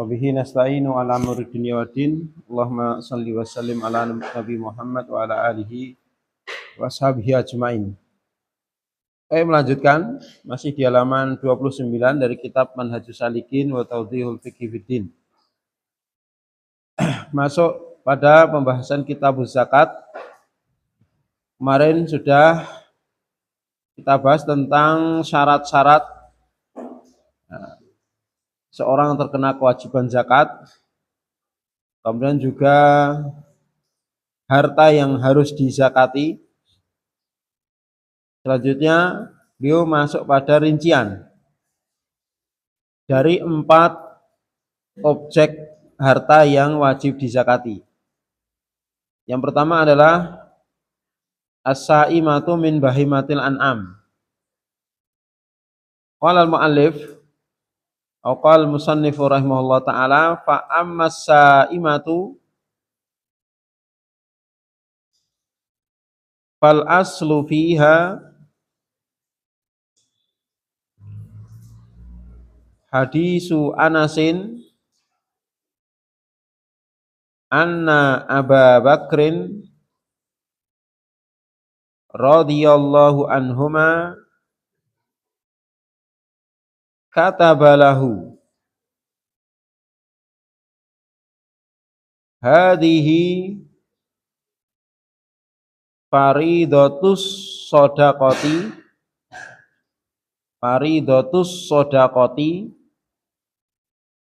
Wa bihi nasta'inu ala amri dunya waddin. Allahumma shalli wa sallim ala Nabi Muhammad wa ala alihi wa sahbihi ajmain. Saya melanjutkan masih di halaman 29 dari kitab Manhajus Salikin wa Tawdihul Fiqhi Fiddin. Masuk pada pembahasan kitab zakat. Kemarin sudah kita bahas tentang syarat-syarat seorang terkena kewajiban zakat. Kemudian juga harta yang harus dizakati. Selanjutnya beliau masuk pada rincian dari 4 objek harta yang wajib dizakati. Yang pertama adalah as-sa'imatu min bahimatil an'am. Qala al-mu'allif atau qala al-musannifu rahimahullah ta'ala fa ammas sa'imatu fal aslu fiha hadisu Anasin anna Aba Bakrin radhiyallahu anhuma katabalahu hadhihi faridatus sodaqati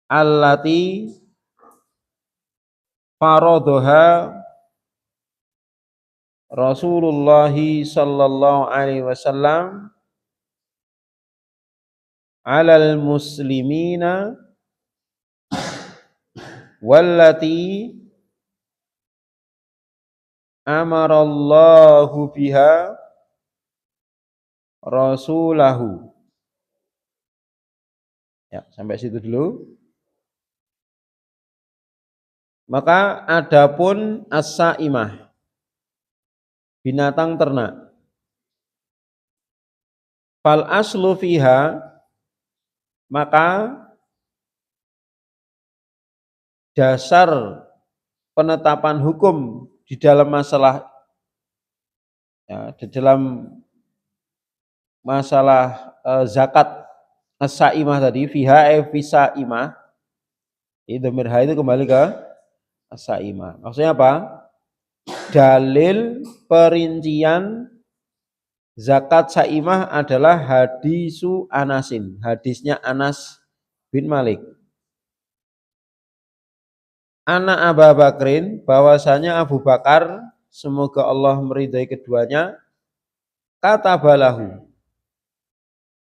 allati faradoha Rasulullah sallallahu alaihi wasallam alal muslimina wallati amarallahu biha rasulahu. Ya, sampai situ dulu. Maka adapun as-sa'imah, binatang ternak, fal aslu fiha, maka dasar penetapan hukum di dalam masalah zakat as-sa'imah tadi, fiha fi sa'imah, dhamir ha itu kembali ke as-sa'imah. Maksudnya apa? Dalil perincian zakat sa'imah adalah hadisu Anasin, hadisnya Anas bin Malik. Anak Abu Bakrin, bahwasanya Abu Bakar, semoga Allah meridai keduanya, katabalahu,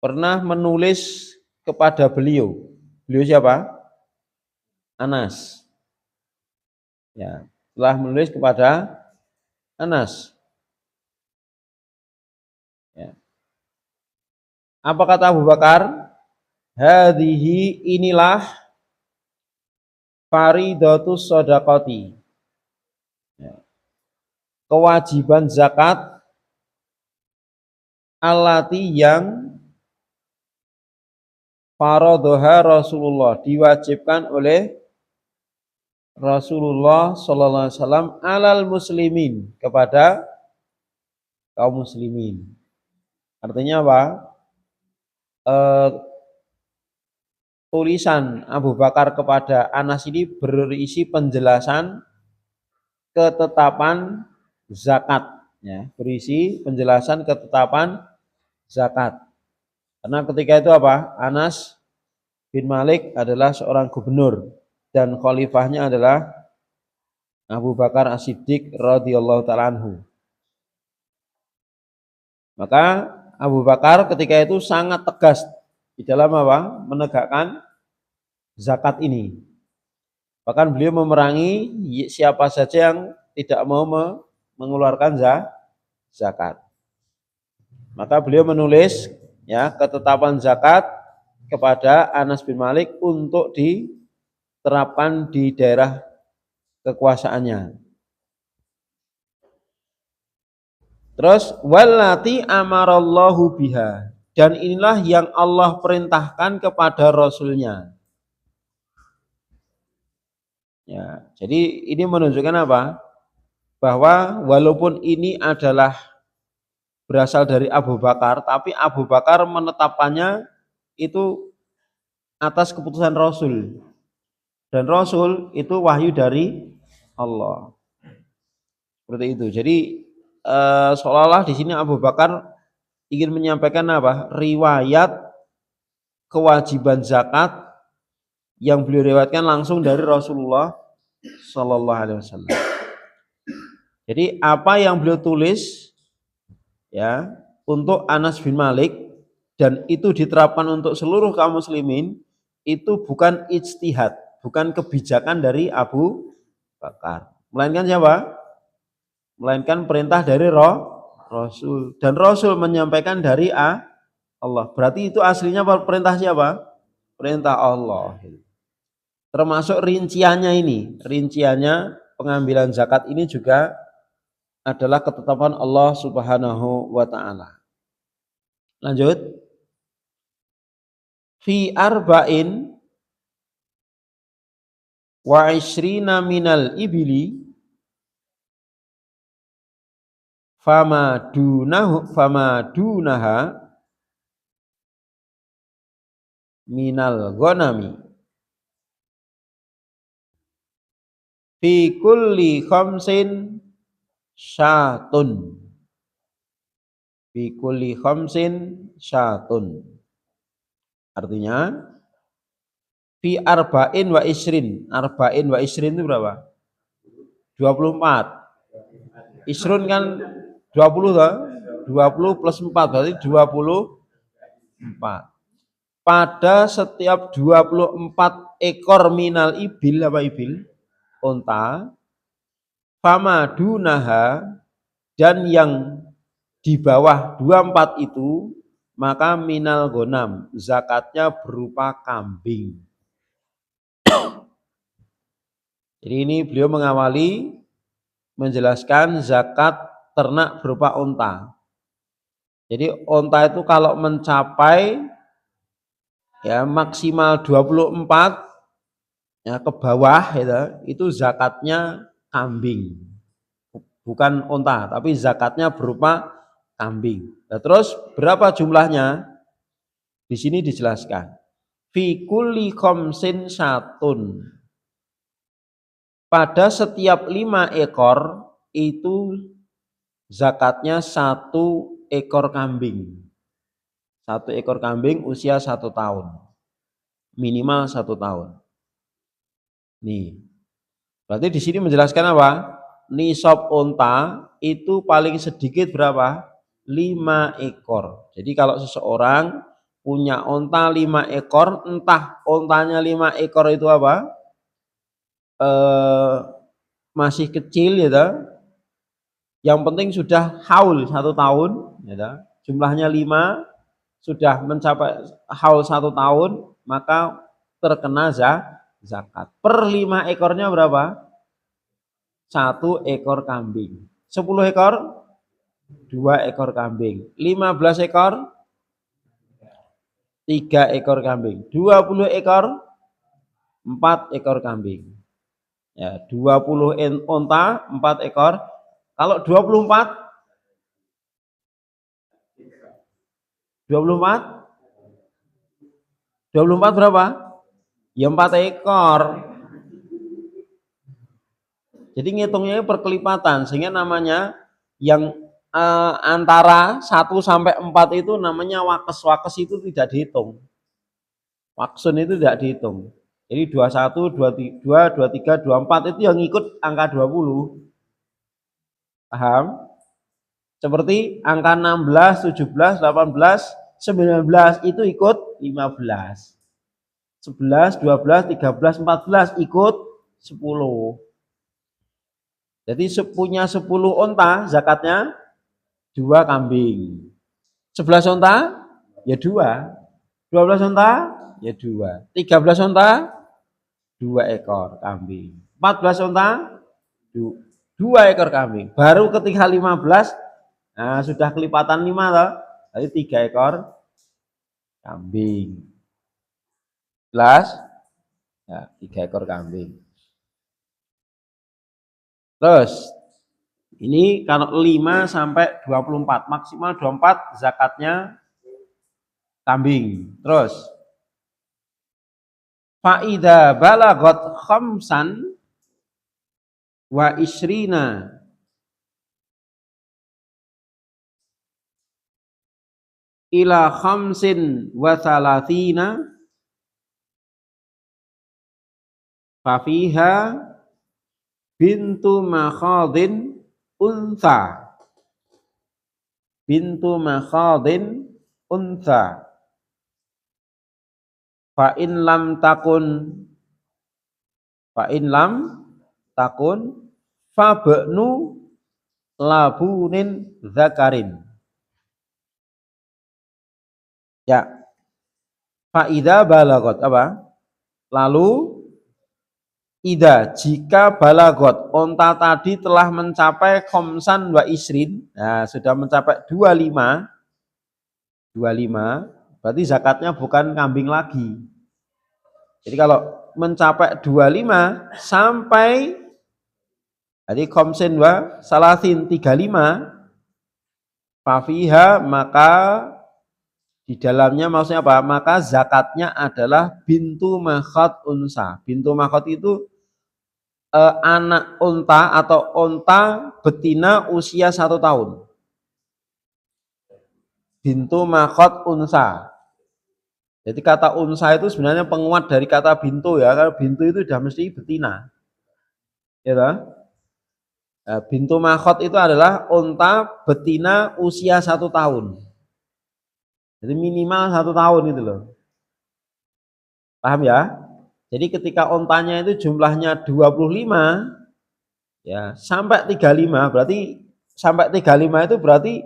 pernah menulis kepada beliau. Beliau siapa? Anas. Ya, telah menulis kepada Anas. Ya. Apa kata Abu Bakar? Hadhihi, inilah faridatus shadaqati, ya, kewajiban zakat allati yang faradoha Rasulullah, diwajibkan oleh Rasulullah sallallahu alaihi wasallam alal muslimin, kepada kaum muslimin. Artinya apa? Tulisan Abu Bakar kepada Anas ini berisi penjelasan ketetapan zakat, ya, berisi penjelasan ketetapan zakat. Karena ketika itu apa? Anas bin Malik adalah seorang gubernur dan khalifahnya adalah Abu Bakar As-Siddiq radhiyallahu ta'ala anhu. Maka Abu Bakar ketika itu sangat tegas di dalam apa? Menegakkan zakat ini. Bahkan beliau memerangi siapa saja yang tidak mau mengeluarkan zakat. Maka beliau menulis, ya, ketetapan zakat kepada Anas bin Malik untuk diterapkan di daerah kekuasaannya. Terus wallati amarallahu biha, dan inilah yang Allah perintahkan kepada Rasulnya. Ya, jadi ini menunjukkan apa? Bahwa walaupun ini adalah berasal dari Abu Bakar, tapi Abu Bakar menetapkannya itu atas keputusan Rasul. Dan Rasul itu wahyu dari Allah. Seperti itu. Jadi seolah-olah di sini Abu Bakar ingin menyampaikan apa? Riwayat kewajiban zakat yang beliau riwayatkan langsung dari Rasulullah Shallallahu Alaihi Wasallam. Jadi apa yang beliau tulis ya untuk Anas bin Malik dan itu diterapkan untuk seluruh kaum muslimin itu bukan ijtihad, bukan kebijakan dari Abu Bakar. Melainkan siapa? Melainkan perintah dari Rasul dan Rasul menyampaikan dari Allah. Berarti itu aslinya perintah siapa? Perintah Allah. Termasuk rinciannya ini, rinciannya pengambilan zakat ini juga adalah ketetapan Allah Subhanahu wa taala. Lanjut. Fi arba'in wa ishrina minal ibili fama dunaha minal ghanami fi kulli khamsin syatun fi kulli khamsin syatun. Artinya fi arba'in wa isrin. Arba'in wa isrin itu berapa? 24. Isrun kan 20 toh? 20 plus 4 berarti 24. Pada setiap 24 ekor minal ibil, apa ibil? Unta. Fama dunaha, dan yang di bawah 24 itu maka minal gonam, zakatnya berupa kambing. Jadi ini beliau mengawali menjelaskan zakat ternak berupa unta. Jadi unta itu kalau mencapai ya maksimal 24 ya ke bawah itu zakatnya kambing. Bukan unta, tapi zakatnya berupa kambing. Nah, terus berapa jumlahnya? Di sini dijelaskan. Fi kulli khamsin satun. Pada setiap 5 ekor itu zakatnya 1 ekor kambing. 1 ekor kambing usia 1 tahun. Minimal 1 tahun. Nih. Berarti di sini menjelaskan apa? Nisab unta itu paling sedikit berapa? 5 ekor. Jadi kalau seseorang punya unta 5 ekor, entah untanya 5 ekor itu apa? Masih kecil ya, yang penting sudah haul 1 tahun ya, jumlahnya 5, sudah mencapai haul 1 tahun, maka terkena zakat. Per 5 ekornya berapa? 1 ekor kambing. 10 ekor 2 ekor kambing. 15 ekor 3 ekor kambing. 20 ekor 4 ekor kambing. Ya, 20 unta 4 ekor. Kalau 24 berapa? Ya 4 ekor. Jadi ngitungnya perkelipatan sehingga namanya yang antara 1 sampai 4 itu namanya wakes. Wakes itu tidak dihitung. Waksun itu tidak dihitung. Jadi 21, 22, 23, 24 itu yang ikut angka 20. Paham? Seperti angka 16, 17, 18, 19 itu ikut 15. 11, 12, 13, 14 ikut 10. Jadi punya 10 unta zakatnya 2 kambing. 11 unta ya 2. 12 unta ya 2. 13 unta 2 ekor kambing. 14 unta 2 ekor kambing. Baru ketika 15 nah sudah kelipatan 5 toh. Jadi 3 ekor kambing. Jelas? Ya, 3 ekor kambing. Terus ini kalau 5 sampai 24, maksimal 24 zakatnya kambing. Terus faida balagot khamsan wa isrina ila khamsin wa thalathina fafiha bintu makhadin untha, bintu makhadin untha fa in lam takun, fa in lam takun fabnu labunin zakarin. Ya, faida balagot apa? Lalu ida, jika balagot onta tadi telah mencapai khomsan wa isrin, nah, sudah mencapai 25, berarti zakatnya bukan kambing lagi. Jadi kalau mencapai 25 sampai jadi khomsin wa salasin 35 fafiha, maka di dalamnya maksudnya apa? Maka zakatnya adalah bintu makhot unsa. Bintu makhot itu anak unta atau unta betina usia 1 tahun. Bintu makhot unsa. Jadi kata unsa itu sebenarnya penguat dari kata bintu ya. Kalau bintu itu sudah mesti betina. Ya toh? Bintu makhot itu adalah unta betina usia 1 tahun. Jadi minimal 1 tahun itu loh. Paham ya? Jadi ketika ontanya itu jumlahnya 25 ya sampai 35, berarti sampai 35 itu berarti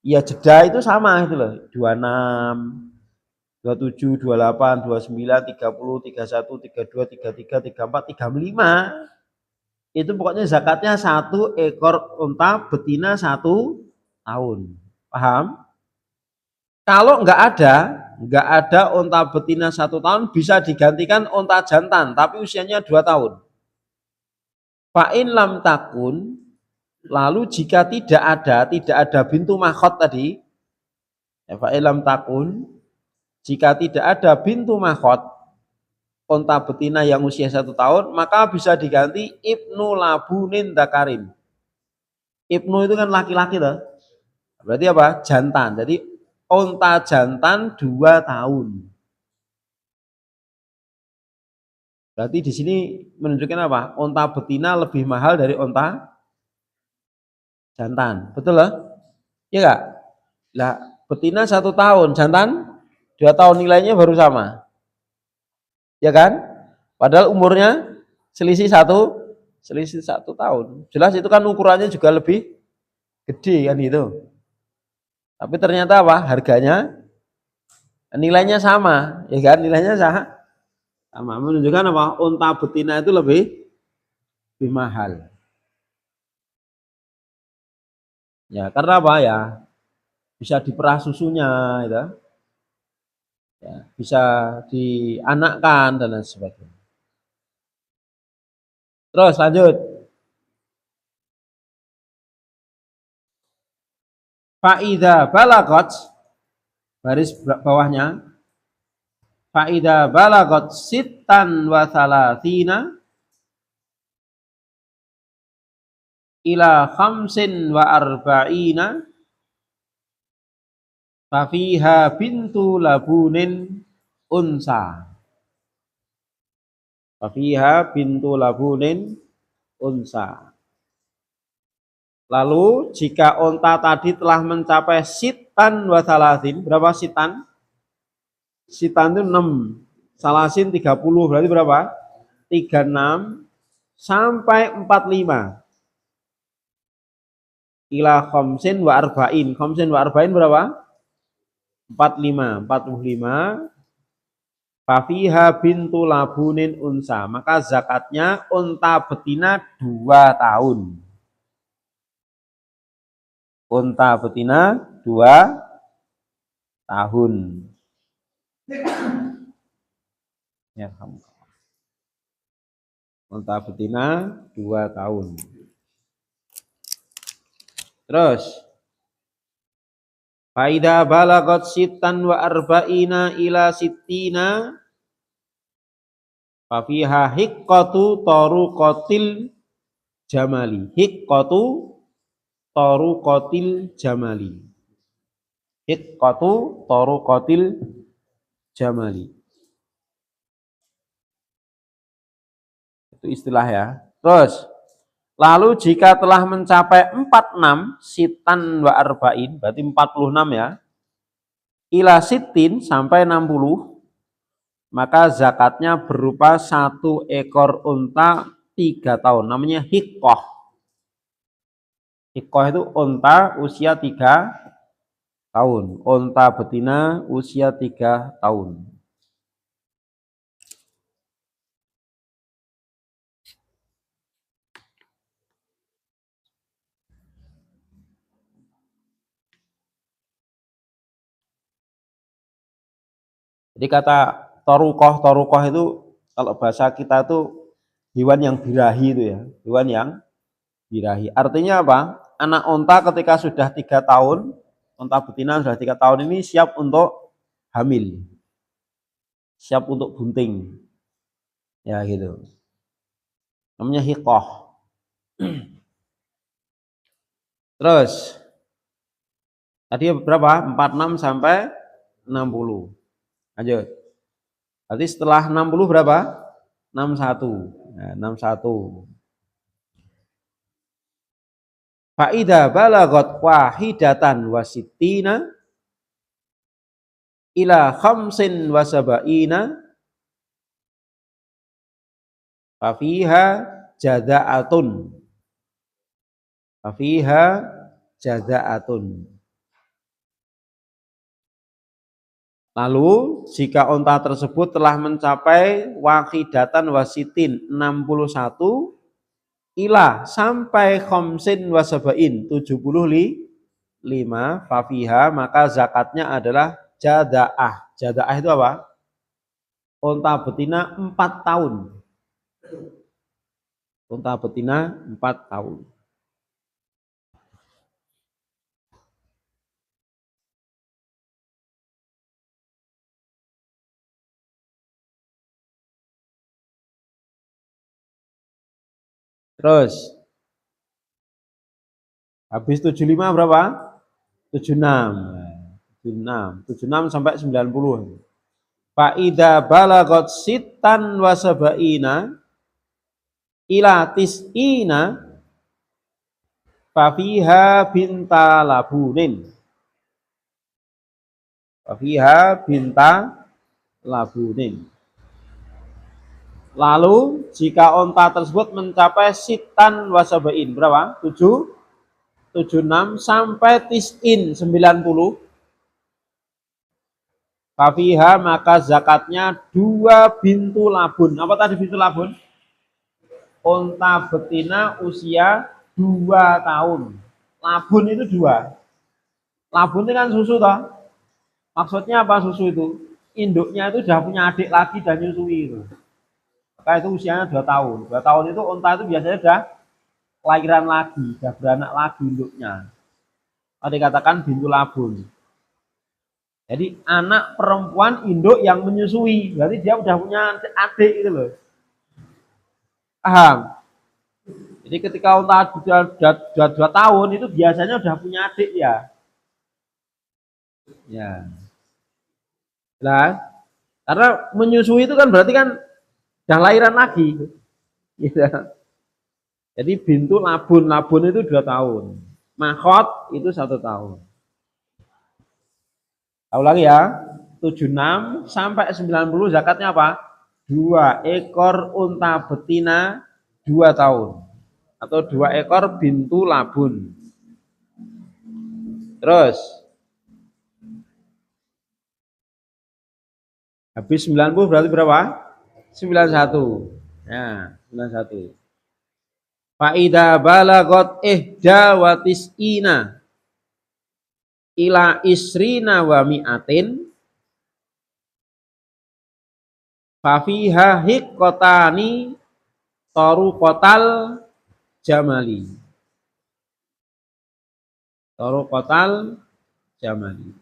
ya jeda itu sama itu loh. 26, 27, 28, 29, 30, 31, 32, 33, 34, 35. Itu pokoknya zakatnya 1 ekor unta betina 1 tahun. Paham? Kalau nggak ada unta betina 1 tahun, bisa digantikan unta jantan tapi usianya 2 tahun. Fa'in lam takun, lalu jika tidak ada bintu makhot tadi, ya, fa'in lam takun, jika tidak ada bintu makhot unta betina yang usia 1 tahun, maka bisa diganti ibnu labunin dakarin. Ibnu itu kan laki-laki loh. Berarti apa? Jantan. Jadi unta jantan 2 tahun. Berarti di sini menunjukkan apa? Unta betina lebih mahal dari unta jantan. Betul loh? Iya enggak? Lah, betina 1 tahun, jantan 2 tahun, nilainya baru sama. Ya kan? Padahal umurnya selisih 1 tahun. Jelas itu kan ukurannya juga lebih gede kan itu. Tapi ternyata apa? Harganya nilainya sama, ya kan? Nilainya sama. Menunjukkan apa? Unta betina itu lebih mahal. Ya, karena apa ya? Bisa diperah susunya gitu. Ya, bisa dianakkan dan lain sebagainya. Terus lanjut. Faida balagot, baris bawahnya, faida balagot sitan wa salatina ila khamsin wa arba'ina fafiha bintu labunin unsa. Fafiha bintu labunin unsa. Lalu jika unta tadi telah mencapai sitan wa salasin, berapa sitan? Sitan itu 6, salasin 30, berarti berapa? 36 sampai 45. Ila khamsin wa arba'in. Khamsin wa arba'in berapa? 45. Fafiha bintu labunin unsa. Maka zakatnya unta betina 2 tahun. Unta betina 2 tahun. Ya, unta betina 2 tahun. Terus faida balagot sitan wa arba'ina ila sittina fafiha hiqqatu taruqatil jamali. Hiqqatu taruqatil jamali. Hiqqatu taruqatil jamali. Itu istilah ya. Terus lalu jika telah mencapai 46 sitan wa arba'in, berarti 46 ya. Ila sitin sampai 60, maka zakatnya berupa 1 ekor unta 3 tahun. Namanya hiqqah. Hiqqah itu unta usia 3 tahun. Unta betina usia 3 tahun. Jadi kata torukoh itu kalau bahasa kita itu hewan yang birahi itu ya, hewan yang birahi. Artinya apa? Anak unta ketika sudah 3 tahun, unta betina sudah 3 tahun ini siap untuk hamil, siap untuk bunting, ya gitu. Namanya hiqoh. Terus tadi berapa? 46 sampai 60. Lanjut. Berarti setelah 60 berapa? 61. Nah, 61. Fa'idha balagot wahidatan wasittina ila khamsin wasaba'ina fafiha jada'atun. Fafiha jada'atun. Lalu jika unta tersebut telah mencapai wahidatan wasitin 61 ila sampai khamsin wasabain 75 fafiha, maka zakatnya adalah jada'ah. Jada'ah itu apa? Unta betina 4 tahun. Unta betina 4 tahun. Terus habis 75 berapa? 76. 76 sampai 90. Fa'idha balagot sitan wasaba'ina ila tis'ina fafiha binta labunin. Fafiha binta labunin. Lalu jika unta tersebut mencapai sitan wasabain berapa? 7, 76 sampai tis'in 90. Fafiha, maka zakatnya 2 bintu labun. Apa tadi bintu labun? Unta betina usia 2 tahun. Labun itu 2. Labun itu kan susu toh. Maksudnya apa susu itu? Induknya itu sudah punya adik lagi dan nyusui itu. Maka itu usianya 2 tahun. 2 tahun itu unta itu biasanya sudah kelahiran lagi, sudah beranak lagi induknya. Dikatakan bintu labun. Jadi anak perempuan induk yang menyusui. Berarti dia sudah punya adik itu loh. Paham? Jadi ketika unta sudah 2 tahun itu biasanya sudah punya adik ya. Ya. Nah, karena menyusui itu kan berarti kan sudah lahiran lagi. Gitu. Jadi bintu labun, labun itu 2 tahun. Makhot itu 1 tahun. Tahu lagi ya, 76 sampai 90 zakatnya apa? 2 ekor unta betina 2 tahun. Atau 2 ekor bintu labun. Terus habis 90 berarti berapa? 91. Ya, 91. Fa'idha balagot ihda wa tis'ina ila isrina wa mi'atin fafiha hiqqatani taruqatal jamali. Toruqatal jamali.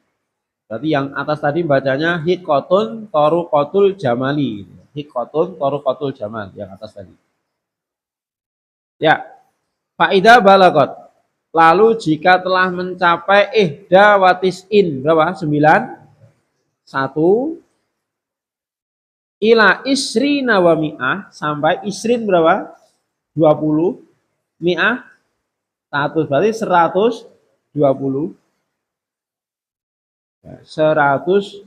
Berarti yang atas tadi bacanya hiqatun toruqatul jamali. Hiqatun toruqatul jamal yang atas tadi. Ya, faida balagot. Lalu jika telah mencapai ihda watis'in berapa? 9 1 ila isrina wa mi'ah sampai isrin berapa? 20 mi'ah 100 berarti 120 120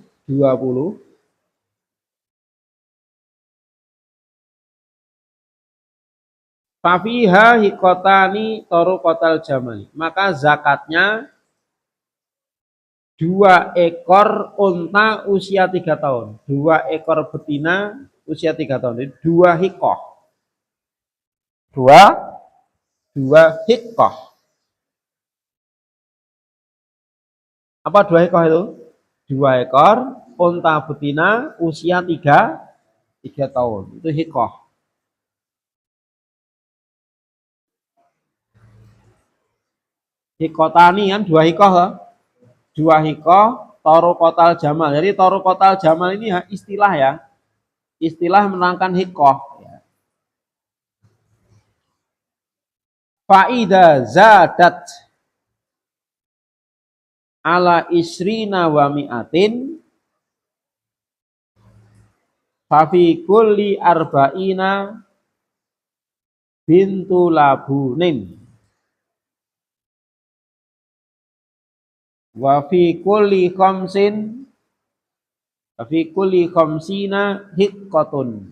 fafiha hikotani torukotal jamali maka zakatnya 2 ekor unta usia 3 tahun 2 ekor betina usia 3 tahun jadi 2 hikoh 2 hikoh apa 2 hikoh itu? 2 ekor unta betina usia 3 tahun itu hikoh. Hikotani kan 2 hikoh loh. 2 hikoh torukotal jamal. Jadi torukotal jamal ini ya, istilah ya. Istilah menerangkan hikoh. Faida zadat ala isrina wa mi'atin fafi kulli arba'ina bintu labunin wa fi kulli khamsina hiqqatun.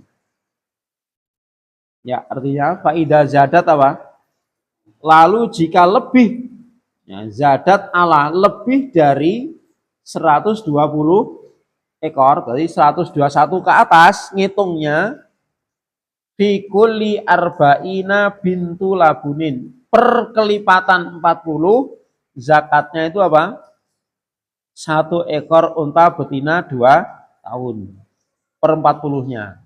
Ya, artinya faida zadat apa? Lalu jika lebih ya, zadat ala lebih dari 120 ekor, berarti 121 ke atas ngitungnya fi kulli arba'ina bintu labunin per kelipatan 40 zakatnya itu apa? 1 ekor unta betina 2 tahun per 40-nya.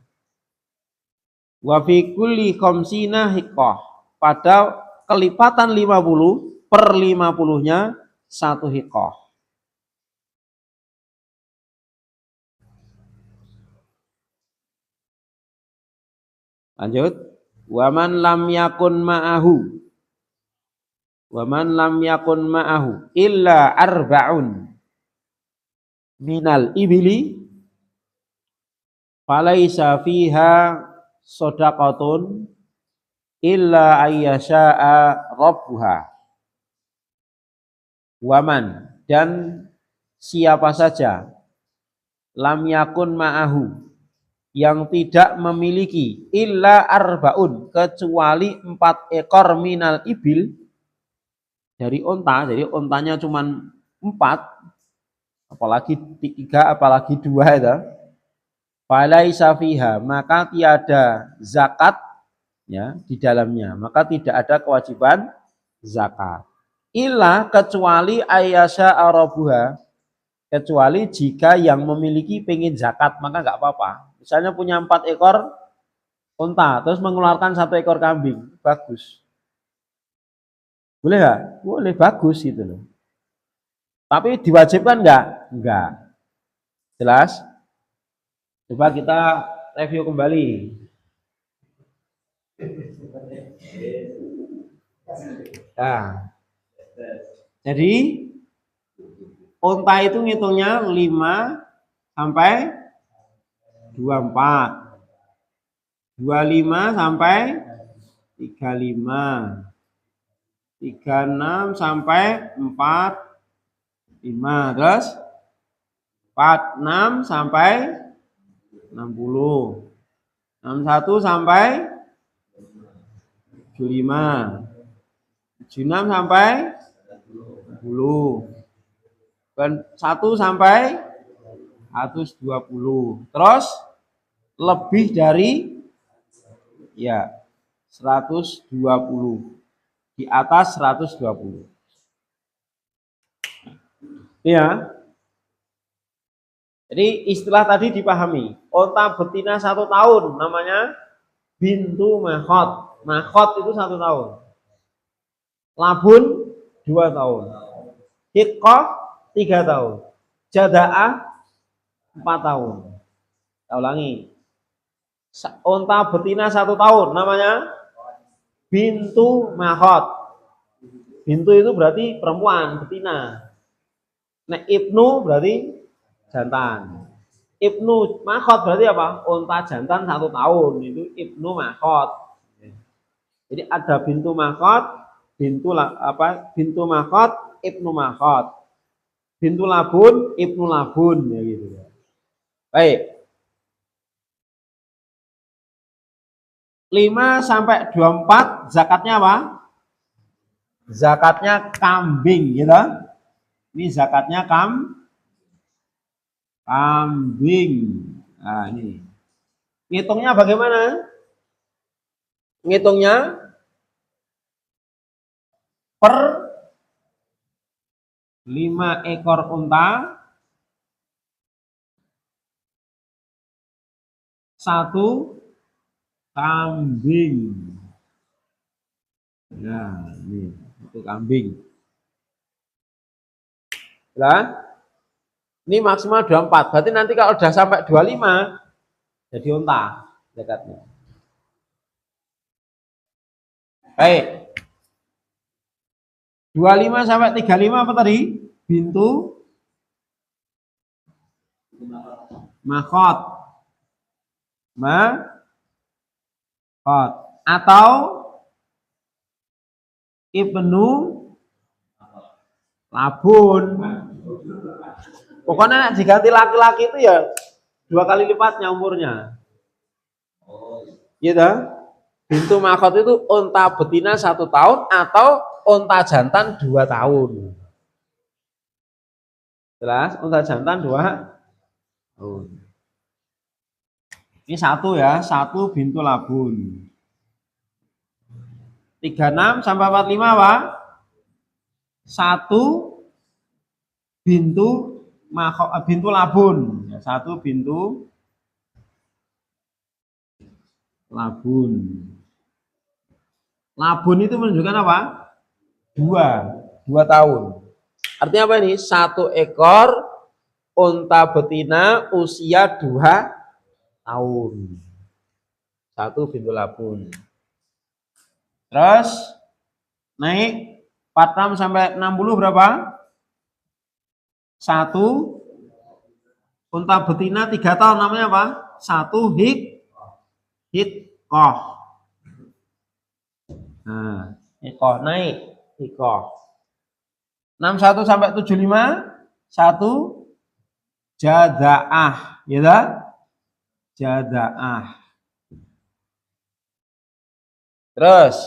Wa fi kulli khamsina hiqqah. Pada kelipatan 50 per 50-nya 1 hiqqah. Lanjut. Waman lam yakun ma'ahu illa arba'un minal ibili falaisa fiha shadaqatun illa ayyasha'a rabbuha. Waman dan siapa saja lam yakun ma'ahu yang tidak memiliki illa arbaun kecuali 4 ekor minal ibil dari unta, jadi untanya cuma 4 apalagi 3 apalagi 2 itu falaisa fiha maka tiada zakat ya di dalamnya, maka tidak ada kewajiban zakat illa kecuali ayyasha arabuha, kecuali jika yang memiliki pengen zakat maka enggak apa-apa. Misalnya punya 4 ekor unta terus mengeluarkan 1 ekor kambing, bagus. Boleh enggak? Boleh, bagus gitu loh. Tapi diwajibkan enggak? Enggak. Jelas? Coba kita review kembali. Nah, jadi unta itu ngitungnya 5 sampai 24, 25 sampai 35, 36 sampai 45, terus 46 sampai 60, 61 sampai 75, 76 sampai 60, dan 1 sampai 120, terus lebih dari ya 120, di atas 120. Ya. Jadi istilah tadi dipahami. Unta betina 1 tahun namanya bintu makhot. Makhot itu 1 tahun. Labun 2 tahun. Hiqqah 3 tahun. Jada'ah 4 tahun. Kita ulangi. Unta betina 1 tahun namanya bintu makhot. Bintu itu berarti perempuan, betina. Nah, ibnu berarti jantan. Ibnu makhot berarti apa? Unta jantan 1 tahun, itu ibnu makhot. Jadi ada bintu makhot, bintu makhot, ibnu makhot. Bintu labun, ibnu labun ya gitu. Baik. 5 sampai 24 zakatnya apa? Zakatnya kambing gitu. Ini zakatnya kambing. Nah, ini. Ngitungnya bagaimana? Ngitungnya per 5 ekor unta 1 kambing. Nah, ini itu kambing. Nah, ini maksimal 24. Berarti nanti kalau udah sampai 25 jadi unta zakatnya. Baik. 25 sampai 35 apa tadi? Bintu makhot. Makhot atau ibnu labun. Pokoknya diganti laki-laki itu ya 2 kali lipatnya umurnya. Gitu. Bintu makhot itu unta betina 1 tahun atau unta jantan 2 tahun. Jelas? Unta jantan 2 tahun. Ini 1 ya, 1 bintu labun. 36 sampai 45 apa? 1 bintu labun. 1 bintu labun. Labun itu menunjukkan apa? 2 tahun. Artinya apa ini? 1 ekor unta betina usia 2 tahun. 1 bintu labun. Terus naik 46 sampai 60 berapa? 1 unta betina 3 tahun namanya apa? 1 hiqqah. Nah, hiqqah naik hiqqah. 61 sampai 75 1 jada'ah, ya kan? Jada'ah. Terus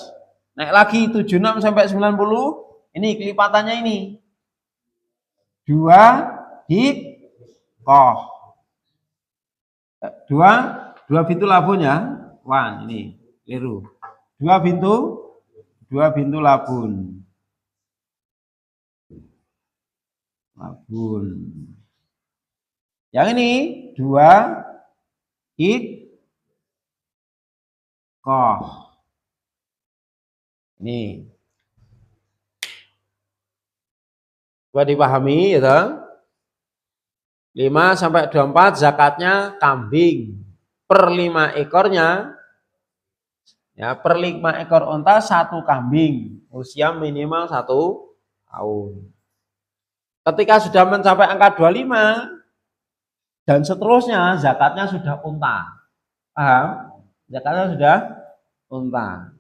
naik lagi 76 sampai 90, ini kelipatannya ini. 2 hiqqah. 2 bintu labun ya. Wan ini keliru. 2 bintu labun. Labun. Yang ini 2 hiqqah. Ini. Coba dipahami ya toh. 5 sampai 24 zakatnya kambing. Per 5 ekornya ya, per 5 ekor unta 1 kambing. Usia minimal 1 tahun. Ketika sudah mencapai angka 25 dan seterusnya zakatnya sudah unta. Paham? Zakatnya sudah unta.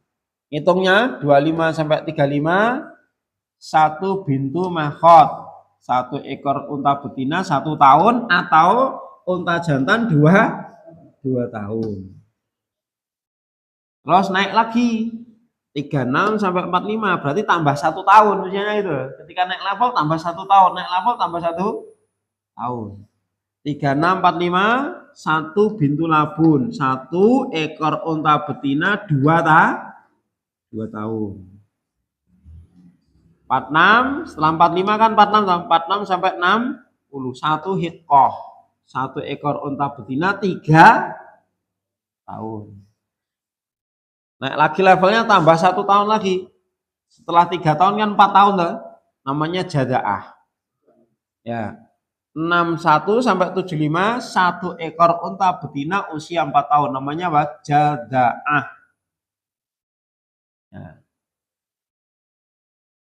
Hitungnya 25 sampai 35 1 bintu makhot. 1 ekor unta betina 1 tahun atau unta jantan 2 tahun. Terus naik lagi 36 sampai 45 berarti tambah 1 tahun usianya itu. Ketika naik level tambah 1 tahun, naik level tambah 1 tahun. 36 45 1 bintu labun, 1 ekor unta betina 2 tahun. 46 setelah 45 kan 46 sampai 60 1 hiqqah. 1 ekor unta betina 3 tahun. Naik lagi levelnya tambah 1 tahun lagi. Setelah 3 tahun kan 4 tahun tuh. namanya jadaah. Ya. 61 sampai 75 satu ekor unta betina usia 4 tahun namanya apa? Jadaah. Ya.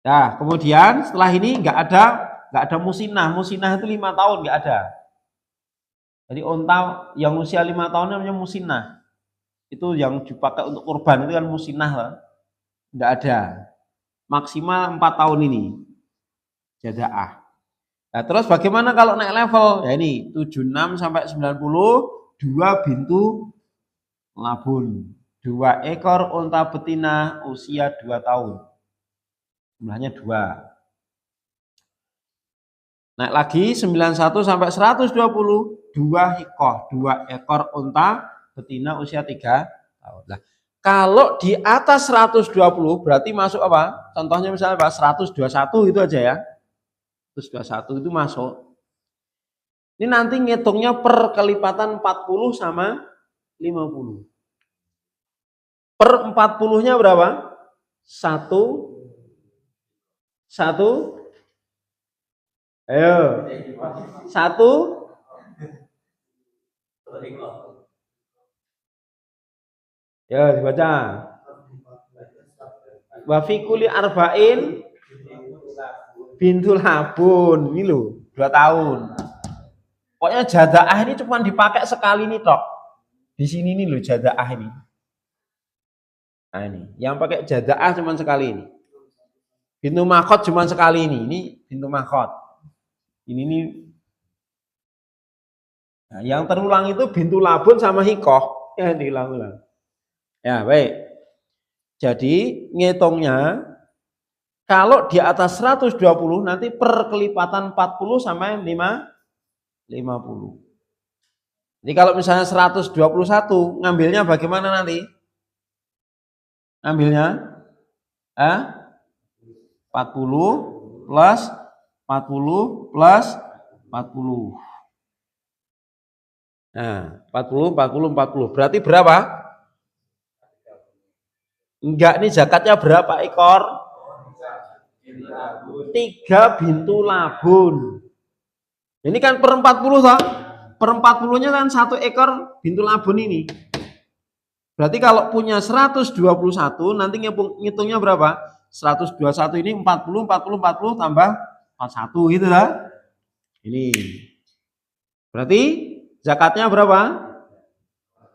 Nah, kemudian setelah ini nggak ada musinah. Musinah itu 5 tahun nggak ada. Jadi unta yang usia 5 tahun namanya musinah. Itu yang dipakai untuk kurban itu kan musinah lah. Nggak ada. Maksimal 4 tahun ini. Jadaah. Nah, terus bagaimana kalau naik level? Ya ini 76 sampai 90 2 bintu labun. 2 ekor unta betina usia 2 tahun. Jumlahnya 2. Naik lagi 91 sampai 120 2 hikoh, 2 ekor unta betina usia 3 tahun. Nah, kalau di atas 120 berarti masuk apa? Contohnya misalnya apa? 121 itu aja ya. 121 itu masuk. Ini nanti ngitungnya per kelipatan 40 sama 50. Per 40-nya berapa? 1 ayo 1 ya dibaca. Wa fi kulli arba'in bintul labun. Ini loh 2 tahun. Pokoknya jadaah ini cuma dipakai sekali nih tok. Di sini nih loh jadaah ini. Nah ini, yang pakai jadaah cuma sekali ini. Bintu makhot cuma sekali ini bintu makhot. Ini nih. Nah, yang terulang itu bintu labun sama hikoh. Ya diulang-ulang. Ya baik. Jadi ngitungnya kalau di atas 120 nanti per kelipatan 40 sampai 50. Jadi kalau misalnya 121 ngambilnya bagaimana nanti? Ngambilnya 40 plus 40 plus 40. Nah, 40 40 40. Berarti berapa? Enggak, nih zakatnya berapa ekor? 3 bintu labun. Ini kan per 40 toh? Per 40-nya kan 1 ekor bintu labun ini. Berarti kalau punya 121 nanti ngitungnya berapa? 121 ini 40 tambah 41 gitu lah. Ini. Berarti zakatnya berapa?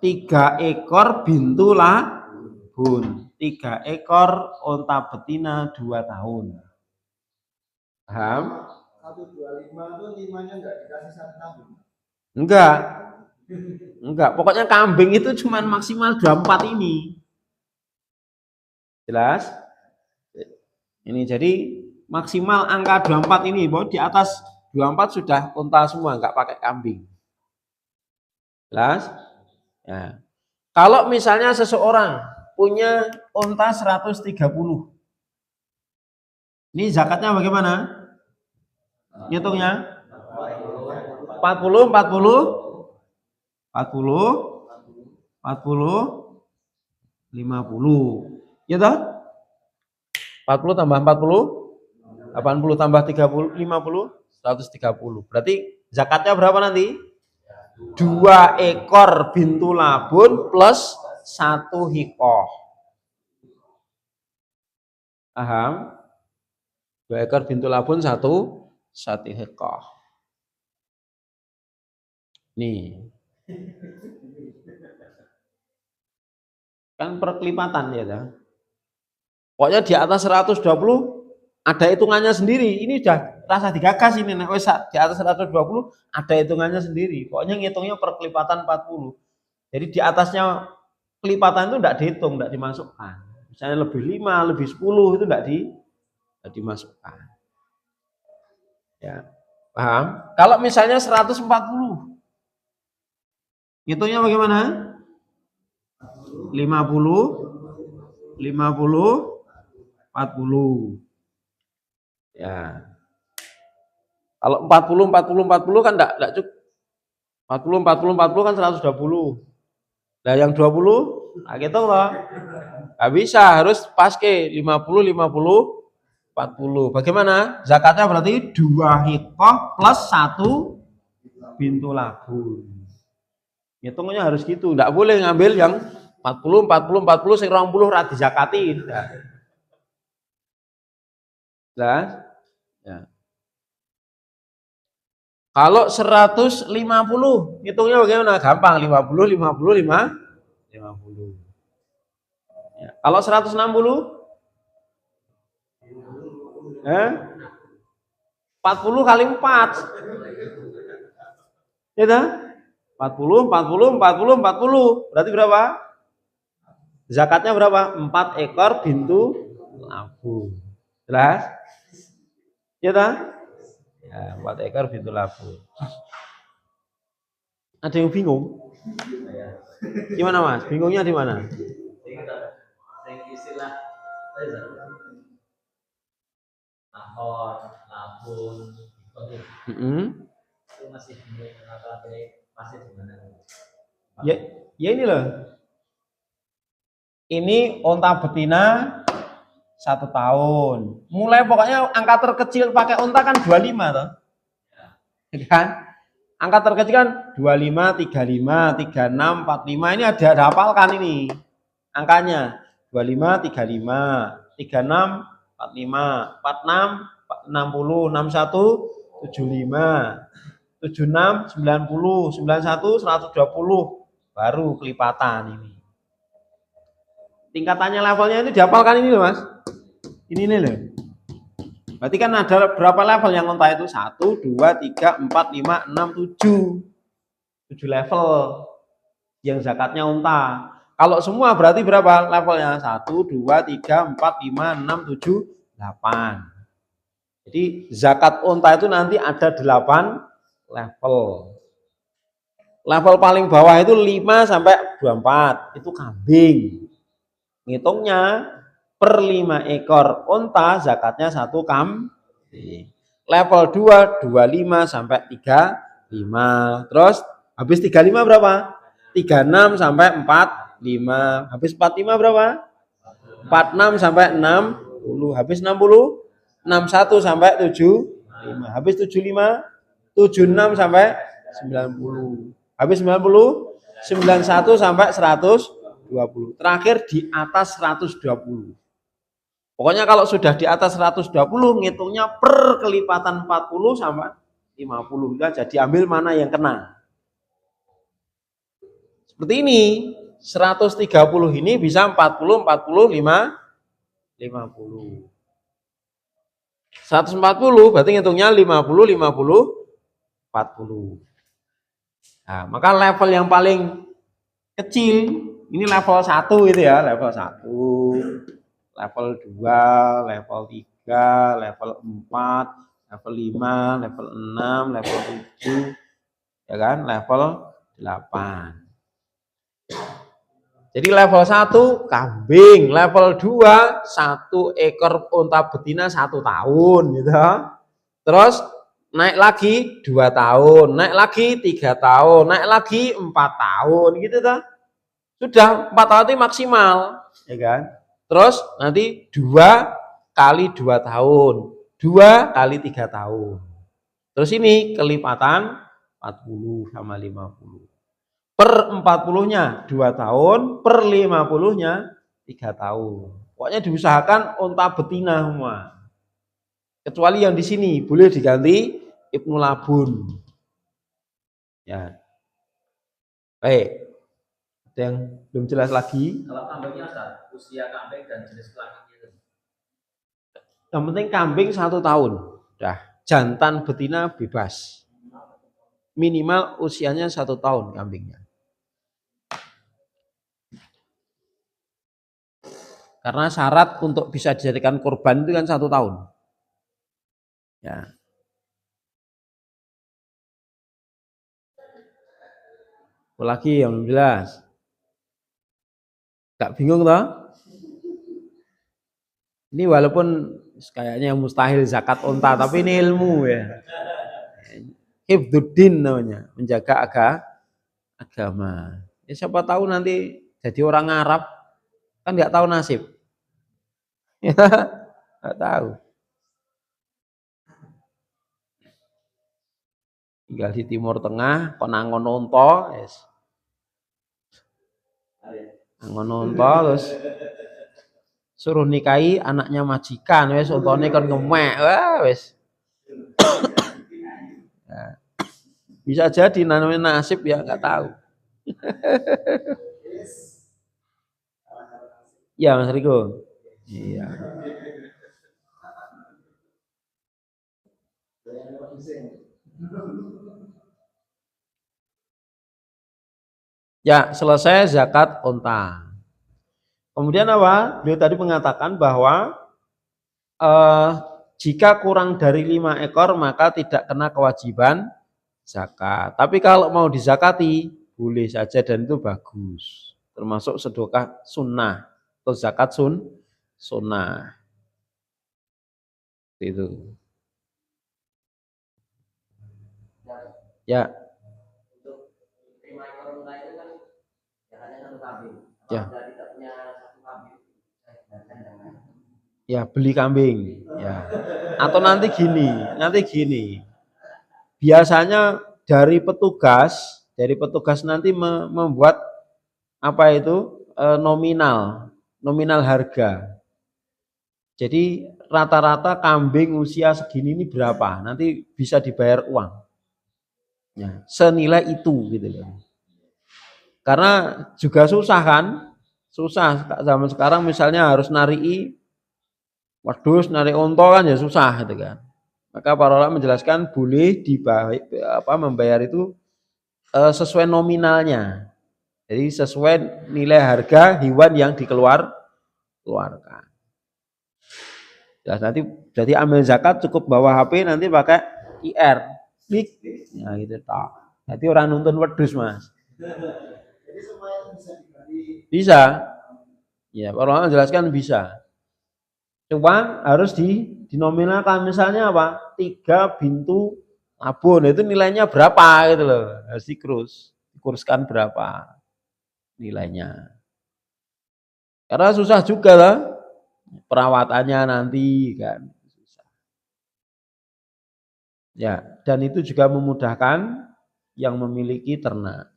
3 ekor bintu labun. 3 ekor unta betina 2 tahun. Paham? 125 itu 5-nya enggak dikasih 1 kambing. Enggak, pokoknya kambing itu cuma maksimal 24 ini. Jelas? Ini jadi maksimal angka 24 ini, bahwa di atas 24 sudah unta semua, enggak pakai kambing. Jelas? Ya. Kalau misalnya seseorang punya unta 130. Ini zakatnya bagaimana? Ngitungnya 40 50 ya toh? 40 tambah 40 80 tambah 30 50 130. Berarti zakatnya berapa nanti? 2 ekor bintu labun plus 1 hikoh. Paham? 2 ekor bintu labun 1 hikoh. Nih. Kan perkelipatan ya kan? Pokoknya di atas 120 ada hitungannya sendiri. Ini udah rasa digagas ini. Nah, di atas 120 ada hitungannya sendiri. Pokoknya ngitungnya perkelipatan 40. Jadi di atasnya kelipatan itu enggak dihitung, enggak dimasukkan. Misalnya lebih 5, lebih 10 itu enggak dimasukkan. Ya. Paham? Kalau misalnya 140 hitungnya bagaimana? 50 40 ya. Kalau 40 kan enggak cukup. 40 kan 120. Nah yang 20 nah gitu loh. Enggak bisa, harus pas ke 50 40 40. Bagaimana? Zakatnya berarti 2 hikoh plus 1 bintu labun. Hitungnya harus gitu. Enggak boleh ngambil yang 40, 40, 40, sing 20 ra dizakati. Nah, ya. Kalau 150, hitungnya bagaimana? Gampang, 50, 50, 50. Ya. Kalau 160? 40 kali 4. Ya dah? 40, 40, 40, 40. Berarti berapa? Zakatnya berapa? 4 ekor bintu labu. Jelas? Ya dah? Ya, 4 ekor bintu labu. Ada yang bingung? Gimana Mas? Bingungnya di mana? Istilah lahor, labun, itu masih bingung masih di mana? Ya, ya ini loh. Ini onta betina 1 tahun. Mulai pokoknya angka terkecil pakai onta kan 25 toh. Ya kan? Angka terkecil kan 25, 35, 36, 45. Ini ada hafalkan ini. Angkanya 25, 35, 36, 45, 46, 60, 61, 75, 76, 90, 91, 120. Baru kelipatan ini. Tingkatannya levelnya itu dihafalkan ini loh Mas. Ini nih loh. Berarti kan ada berapa level yang onta itu? 1, 2, 3, 4, 5, 6, 7. 7 level yang zakatnya onta. Kalau semua berarti berapa levelnya? 1, 2, 3, 4, 5, 6, 7, 8. Jadi zakat onta itu nanti ada 8 level. Level paling bawah itu 5 sampai 24. Itu kambing. Ngitungnya per 5 ekor onta zakatnya 1 kambing. Level 2 25 sampai 35. Terus habis 35 berapa? 36 sampai 45. Habis 45 berapa? 46 sampai 60. Habis 60 61 sampai 75. Habis 75 76 sampai 90. Habis 90 91 sampai 120. Terakhir di atas 120. Pokoknya kalau sudah di atas 120 ngitungnya per kelipatan 40 sama 50. Udah jadi ambil mana yang kena. Seperti ini. 130 ini bisa 40, 40, 50. 140 berarti ngitungnya 50, 50, 40. Nah, maka level yang paling kecil ini level 1 itu ya, level 1. Level 2, level 3, level 4, level 5, level 6, level 7, ya kan, level 8. Jadi level 1 kambing, level 2 1 ekor unta betina 1 tahun gitu. Terus naik lagi 2 tahun, naik lagi 3 tahun, naik lagi 4 tahun gitu toh. Sudah 4 tahun itu maksimal, ya kan? Terus nanti 2 kali 2 tahun, 2 kali 3 tahun. Terus ini kelipatan 40 sama 50. Per 40-nya 2 tahun, per 50-nya 3 tahun. Pokoknya diusahakan unta betina semua. Kecuali yang di sini boleh diganti Ibnu Labun. Ya. Baik. Ada yang belum jelas lagi? Kalau kambingnya Ustaz, usia kambing dan jenis kelaminnya. Yang penting kambing 1 tahun. Dah, jantan betina bebas. Minimal usianya 1 tahun kambingnya. Karena syarat untuk bisa dijadikan kurban itu kan 1 tahun. Ya. Apalagi yang belum jelas. Gak bingung toh? Ini walaupun kayaknya mustahil zakat unta, tapi ini ilmu ya. Hifdzuddin namanya, menjaga agama. Ya, siapa tahu nanti jadi orang Arab kan nggak tahu nasib. Ya, nggak tahu. tinggal di Timur Tengah, kon angon unta, wis. Angon unta terus suruh nikahi anaknya majikan, wis untane kon ngemek, wah wis. Ya. Bisa jadi namanya nasib ya nggak tahu. Ya Mas Riko. Iya. Ya, selesai zakat unta. Kemudian apa? Beliau tadi mengatakan bahwa eh, jika kurang dari 5 ekor maka tidak kena kewajiban zakat. Tapi kalau mau dizakati boleh saja dan itu bagus. Termasuk sedekah sunnah atau zakat sunnah. Itu. Ya. Ya. Ya, beli kambing. Ya. Atau nanti gini. Biasanya dari petugas nanti membuat apa itu nominal harga. Jadi rata-rata kambing usia segini ini berapa? Nanti bisa dibayar uang. Ya, senilai itu gitu loh. Karena juga susah kan? Susah zaman sekarang misalnya harus narik wedhus, narik unta kan ya susah gitu kan. Maka para ulama menjelaskan boleh membayar itu sesuai nominalnya. Jadi sesuai nilai harga hewan yang keluarkan. Ya, nanti jadi ambil zakat cukup bawa HP nanti pakai IR. Klik. Ya gitu tak. Jadi orang nonton wedhus, Mas. Bisa. Ya, para ulama menjelaskan bisa. Cuma harus dinominalkan misalnya apa? 3 bintu abon itu nilainya berapa gitu loh. Harus dikuruskan berapa nilainya. Karena susah juga lah perawatannya nanti kan. Susah. Ya, dan itu juga memudahkan yang memiliki ternak.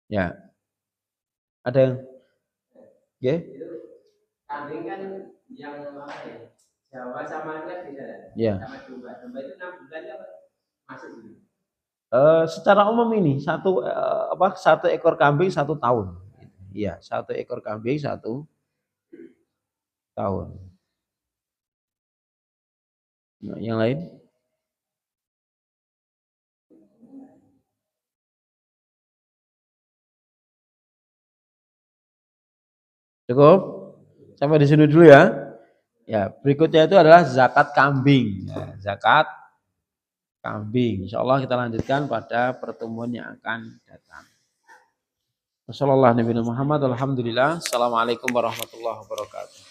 Ya. Ada yang ya? Kambing kan yang apa ya? Jawa sama kan beda. Ya. Sama domba. Domba itu 6 bulan ya masuk dulu. Secara umum ini satu ekor kambing 1 tahun. Iya, 1 ekor kambing 1 tahun. Nah, yang lain? Cukup? Sampai di sini dulu ya. Ya, berikutnya itu adalah zakat kambing. Ya, zakat kambing. Insya Allah kita lanjutkan pada pertemuan yang akan datang. Wassalamualaikum warahmatullahi wabarakatuh. Assalamualaikum warahmatullahi wabarakatuh.